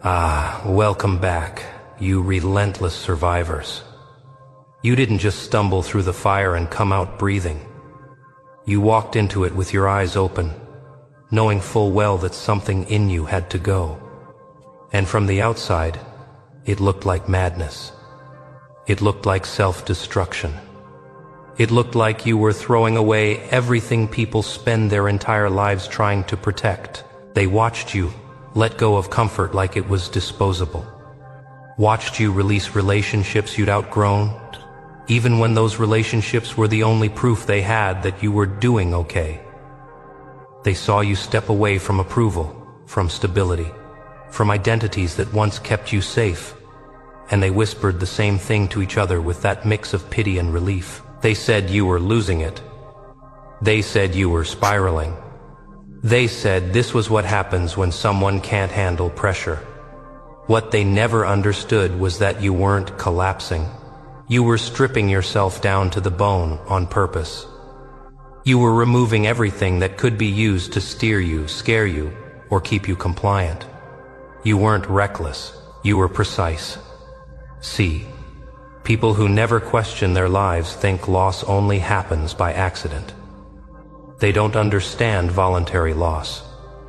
Welcome back, you relentless survivors. You didn't just stumble through the fire and come out breathing. You walked into it with your eyes open, knowing full well that something in you had to go. And from the outside, it looked like madness. It looked like self-destruction. It looked like you were throwing away everything people spend their entire lives trying to protect. They watched you let go of comfort like it was disposable. Watched you release relationships you'd outgrown, even when those relationships were the only proof they had that you were doing okay. They saw you step away from approval, from stability, from identities that once kept you safe, and they whispered the same thing to each other with that mix of pity and relief. They said you were losing it. They said you were spiraling. They said this was what happens when someone can't handle pressure. What they never understood was that you weren't collapsing. You were stripping yourself down to the bone on purpose. You were removing everything that could be used to steer you, scare you, or keep you compliant. You weren't reckless. You were precise. See, people who never question their lives think loss only happens by accident. They don't understand voluntary loss.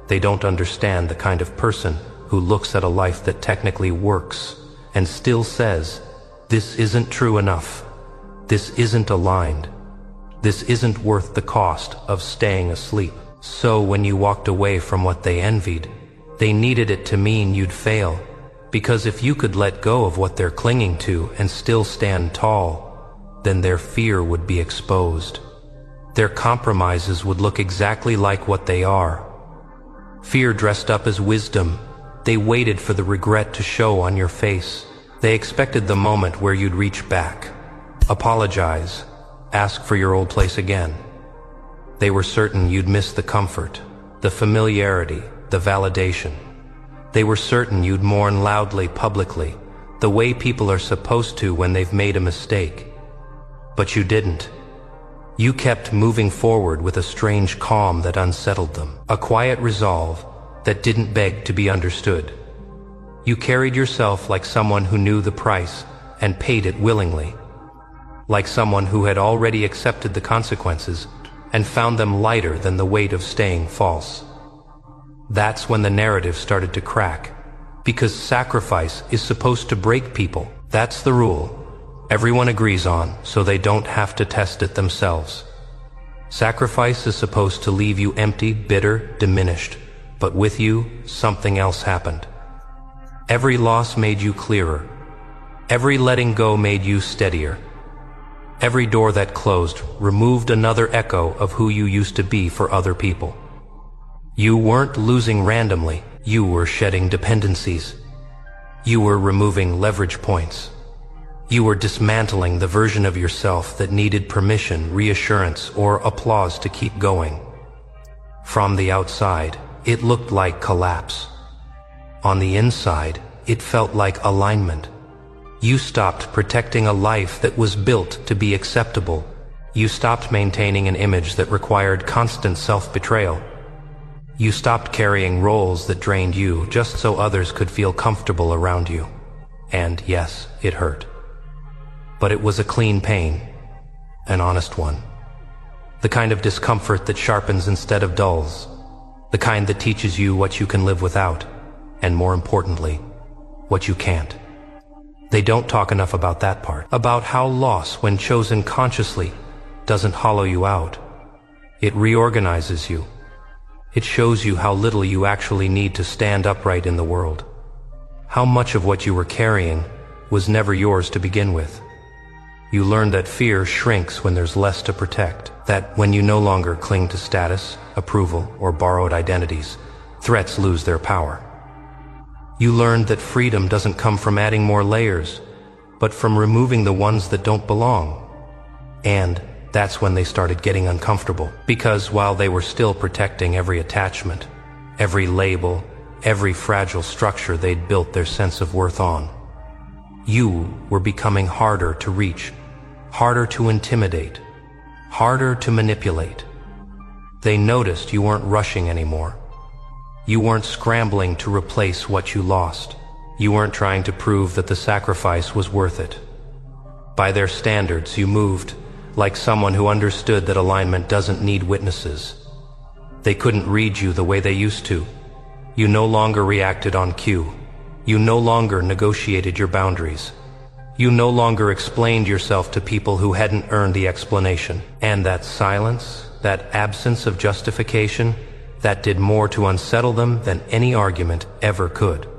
They don't understand the kind of person who looks at a life that technically works and still says, "This isn't true enough. This isn't aligned. This isn't worth the cost of staying asleep." So when you walked away from what they envied, they needed it to mean you'd fail. Because if you could let go of what they're clinging to and still stand tall, then their fear would be exposed. Their compromises would look exactly like what they are. Fear dressed up as wisdom. They waited for the regret to show on your face. They expected the moment where you'd reach back, apologize, ask for your old place again. They were certain you'd miss the comfort, the familiarity, the validation. They were certain you'd mourn loudly, publicly, the way people are supposed to when they've made a mistake. But you didn't. You kept moving forward with a strange calm that unsettled them, a quiet resolve that didn't beg to be understood. You carried yourself like someone who knew the price and paid it willingly, like someone who had already accepted the consequences and found them lighter than the weight of staying false. That's when the narrative started to crack, because sacrifice is supposed to break people. That's the rule everyone agrees on, so they don't have to test it themselves. Sacrifice is supposed to leave you empty, bitter, diminished, but with you, something else happened. Every loss made you clearer. Every letting go made you steadier. Every door that closed removed another echo of who you used to be for other people. You weren't losing randomly. You were shedding dependencies. You were removing leverage points. You were dismantling the version of yourself that needed permission, reassurance, or applause to keep going. From the outside, it looked like collapse. On the inside, it felt like alignment. You stopped protecting a life that was built to be acceptable. You stopped maintaining an image that required constant self-betrayal. You stopped carrying roles that drained you just so others could feel comfortable around you. And yes, it hurt. But it was a clean pain, an honest one. The kind of discomfort that sharpens instead of dulls. The kind that teaches you what you can live without, and more importantly, what you can't. They don't talk enough about that part, about how loss, when chosen consciously, doesn't hollow you out. It reorganizes you. It shows you how little you actually need to stand upright in the world. How much of what you were carrying was never yours to begin with. You learn that fear shrinks when there's less to protect, that when you no longer cling to status, approval, or borrowed identities, threats lose their power. You learned that freedom doesn't come from adding more layers, but from removing the ones that don't belong. And that's when they started getting uncomfortable, because while they were still protecting every attachment, every label, every fragile structure they'd built their sense of worth on, you were becoming harder to reach, harder to intimidate, harder to manipulate. They noticed you weren't rushing anymore. You weren't scrambling to replace what you lost. You weren't trying to prove that the sacrifice was worth it. By their standards, you moved like someone who understood that alignment doesn't need witnesses. They couldn't read you the way they used to. You no longer reacted on cue. You no longer negotiated your boundaries. You no longer explained yourself to people who hadn't earned the explanation. And that silence, that absence of justification, that did more to unsettle them than any argument ever could.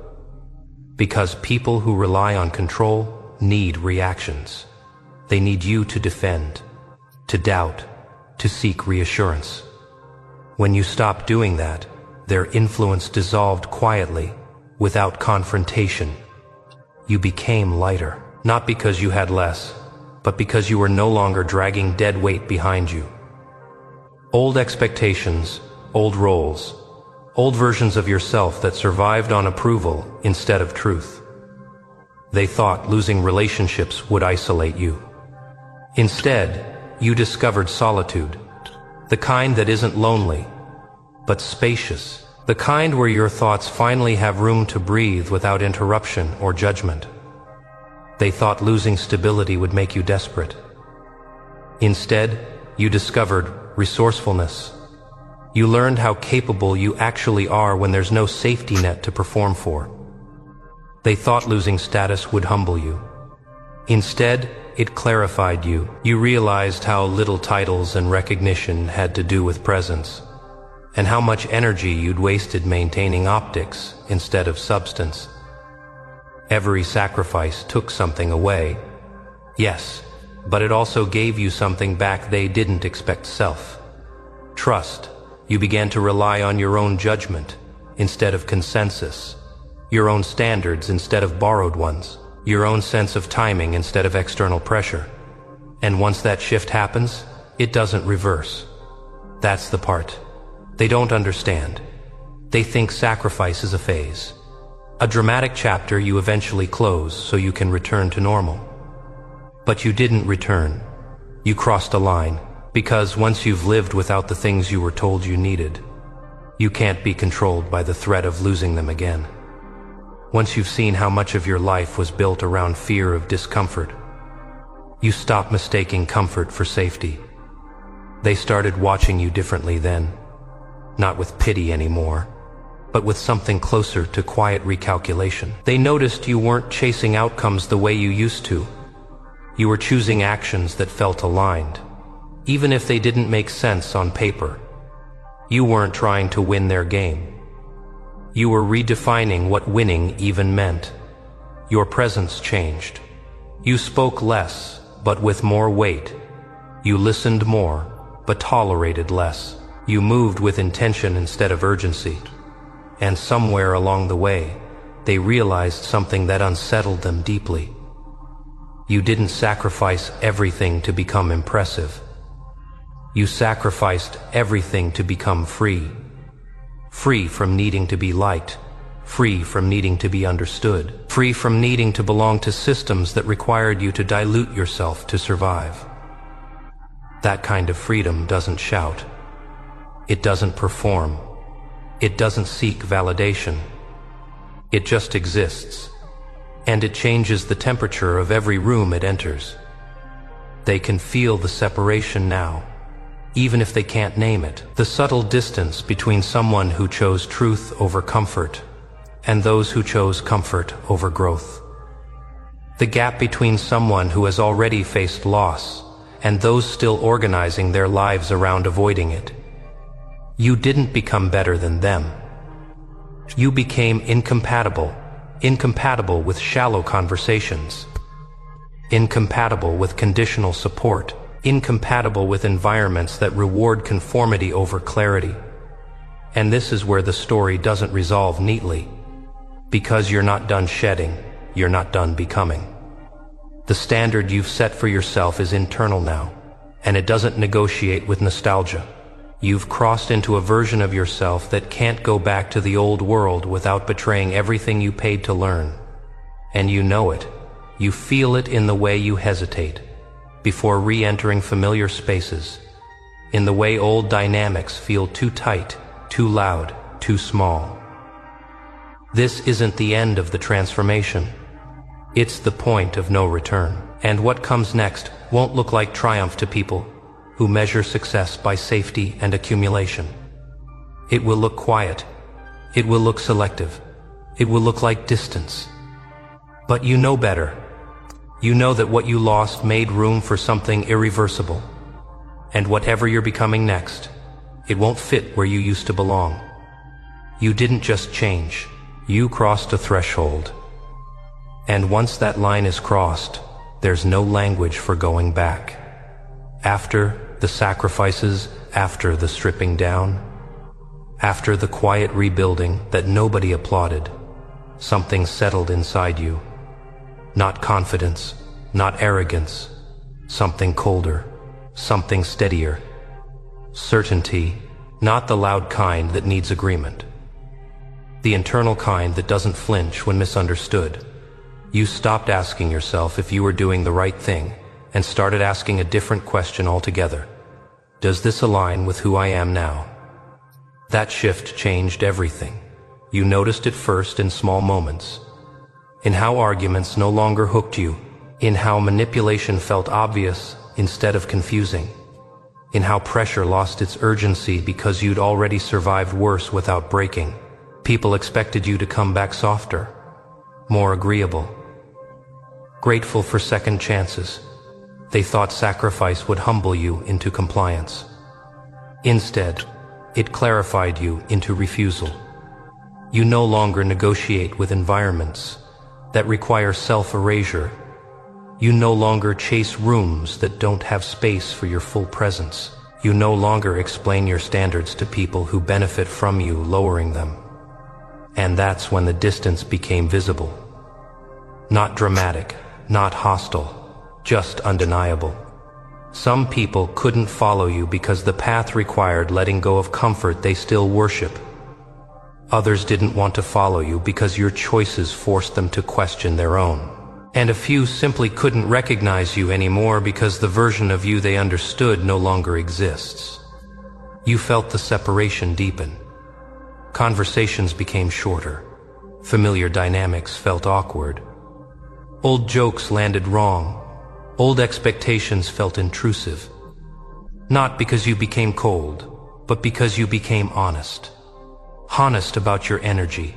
Because people who rely on control need reactions. They need you to defend, to doubt, to seek reassurance. When you stopped doing that, their influence dissolved quietly, without confrontation. You became lighter, not because you had less, but because you were no longer dragging dead weight behind you. Old expectations, old roles, old versions of yourself that survived on approval instead of truth. They thought losing relationships would isolate you. Instead, you discovered solitude, the kind that isn't lonely, but spacious, the kind where your thoughts finally have room to breathe without interruption or judgment. They thought losing stability would make you desperate. Instead, you discovered resourcefulness. You learned how capable you actually are when there's no safety net to perform for. They thought losing status would humble you. Instead, it clarified you. You realized how little titles and recognition had to do with presence, and how much energy you'd wasted maintaining optics instead of substance. Every sacrifice took something away, yes, but it also gave you something back they didn't expect: trust. You began to rely on your own judgment instead of consensus, your own standards instead of borrowed ones, your own sense of timing instead of external pressure. And once that shift happens, it doesn't reverse. That's the part they don't understand. They think sacrifice is a phase, a dramatic chapter you eventually close so you can return to normal. But you didn't return. You crossed a line, because once you've lived without the things you were told you needed, you can't be controlled by the threat of losing them again. Once you've seen how much of your life was built around fear of discomfort, you stop mistaking comfort for safety. They started watching you differently then, not with pity anymore, but with something closer to quiet recalculation. They noticed you weren't chasing outcomes the way you used to. You were choosing actions that felt aligned, even if they didn't make sense on paper. You weren't trying to win their game. You were redefining what winning even meant. Your presence changed. You spoke less, but with more weight. You listened more, but tolerated less. You moved with intention instead of urgency. And somewhere along the way, they realized something that unsettled them deeply. You didn't sacrifice everything to become impressive. You sacrificed everything to become free. Free from needing to be liked. Free from needing to be understood. Free from needing to belong to systems that required you to dilute yourself to survive. That kind of freedom doesn't shout. It doesn't perform. It doesn't seek validation. It just exists. And it changes the temperature of every room it enters. They can feel the separation now, even if they can't name it. The subtle distance between someone who chose truth over comfort and those who chose comfort over growth. The gap between someone who has already faced loss and those still organizing their lives around avoiding it. You didn't become better than them. You became incompatible with shallow conversations, incompatible with conditional support, incompatible with environments that reward conformity over clarity. And this is where the story doesn't resolve neatly. Because you're not done shedding, you're not done becoming. The standard you've set for yourself is internal now, and it doesn't negotiate with nostalgia. You've crossed into a version of yourself that can't go back to the old world without betraying everything you paid to learn. And you know it. You feel it in the way you hesitate before re-entering familiar spaces, in the way old dynamics feel too tight, too loud, too small. This isn't the end of the transformation. It's the point of no return. And what comes next won't look like triumph to people who measure success by safety and accumulation. It will look quiet. It will look selective. It will look like distance. But you know better. You know that what you lost made room for something irreversible. And whatever you're becoming next, it won't fit where you used to belong. You didn't just change. You crossed a threshold. And once that line is crossed, there's no language for going back. After the sacrifices, after the stripping down, after the quiet rebuilding that nobody applauded, something settled inside you. Not confidence, not arrogance, something colder, something steadier. Certainty, not the loud kind that needs agreement. The internal kind that doesn't flinch when misunderstood. You stopped asking yourself if you were doing the right thing and started asking a different question altogether. Does this align with who I am now? That shift changed everything. You noticed it first in small moments. In how arguments no longer hooked you. In how manipulation felt obvious instead of confusing. In how pressure lost its urgency because you'd already survived worse without breaking. People expected you to come back softer, more agreeable, grateful for second chances. They thought sacrifice would humble you into compliance. Instead, it clarified you into refusal. You no longer negotiate with environments that require self-erasure. You no longer chase rooms that don't have space for your full presence. You no longer explain your standards to people who benefit from you lowering them. And that's when the distance became visible. Not dramatic, not hostile, just undeniable. Some people couldn't follow you because the path required letting go of comfort they still worship. Others didn't want to follow you because your choices forced them to question their own. And a few simply couldn't recognize you anymore because the version of you they understood no longer exists. You felt the separation deepen. Conversations became shorter. Familiar dynamics felt awkward. Old jokes landed wrong. Old expectations felt intrusive. Not because you became cold, but because you became honest. Honest about your energy.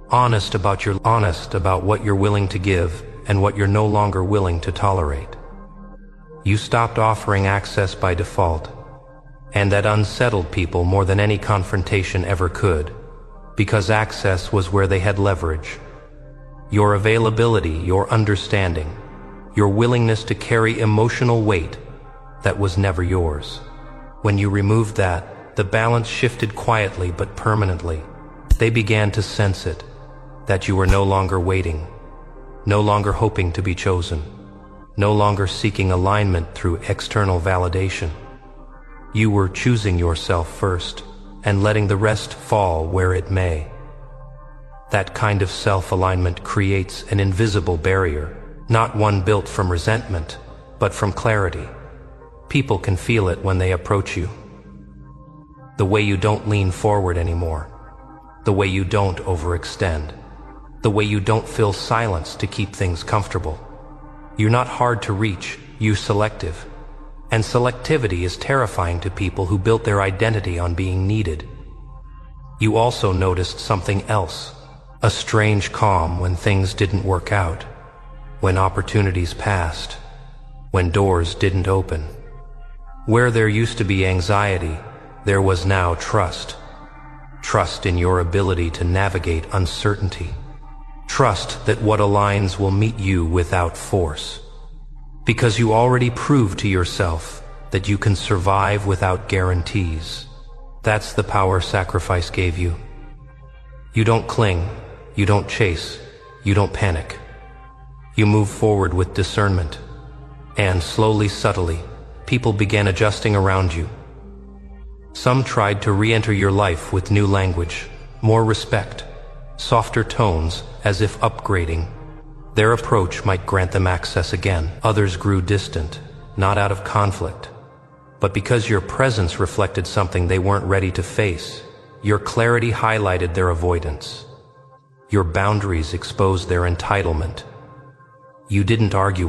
Honest about what you're willing to give and what you're no longer willing to tolerate. You stopped offering access by default, and that unsettled people more than any confrontation ever could, because access was where they had leverage. Your availability, your understanding, your willingness to carry emotional weight that was never yours. When you removed that, the balance shifted quietly but permanently. They began to sense it, that you were no longer waiting, no longer hoping to be chosen, no longer seeking alignment through external validation. You were choosing yourself first and letting the rest fall where it may. That kind of self-alignment creates an invisible barrier, not one built from resentment, but from clarity. People can feel it when they approach you. The way you don't lean forward anymore. The way you don't overextend. The way you don't fill silence to keep things comfortable. You're not hard to reach, you're selective. And selectivity is terrifying to people who built their identity on being needed. You also noticed something else, a strange calm when things didn't work out, when opportunities passed, when doors didn't open. Where there used to be anxiety, there was now trust. Trust in your ability to navigate uncertainty. Trust that what aligns will meet you without force. Because you already proved to yourself that you can survive without guarantees. That's the power sacrifice gave you. You don't cling, you don't chase, you don't panic. You move forward with discernment. And slowly, subtly, people began adjusting around you. Some tried to re-enter your life with new language, more respect, softer tones, as if upgrading. Their approach might grant them access again. Others grew distant, not out of conflict, but because your presence reflected something they weren't ready to face. Your clarity highlighted their avoidance. Your boundaries exposed their entitlement. You didn't argue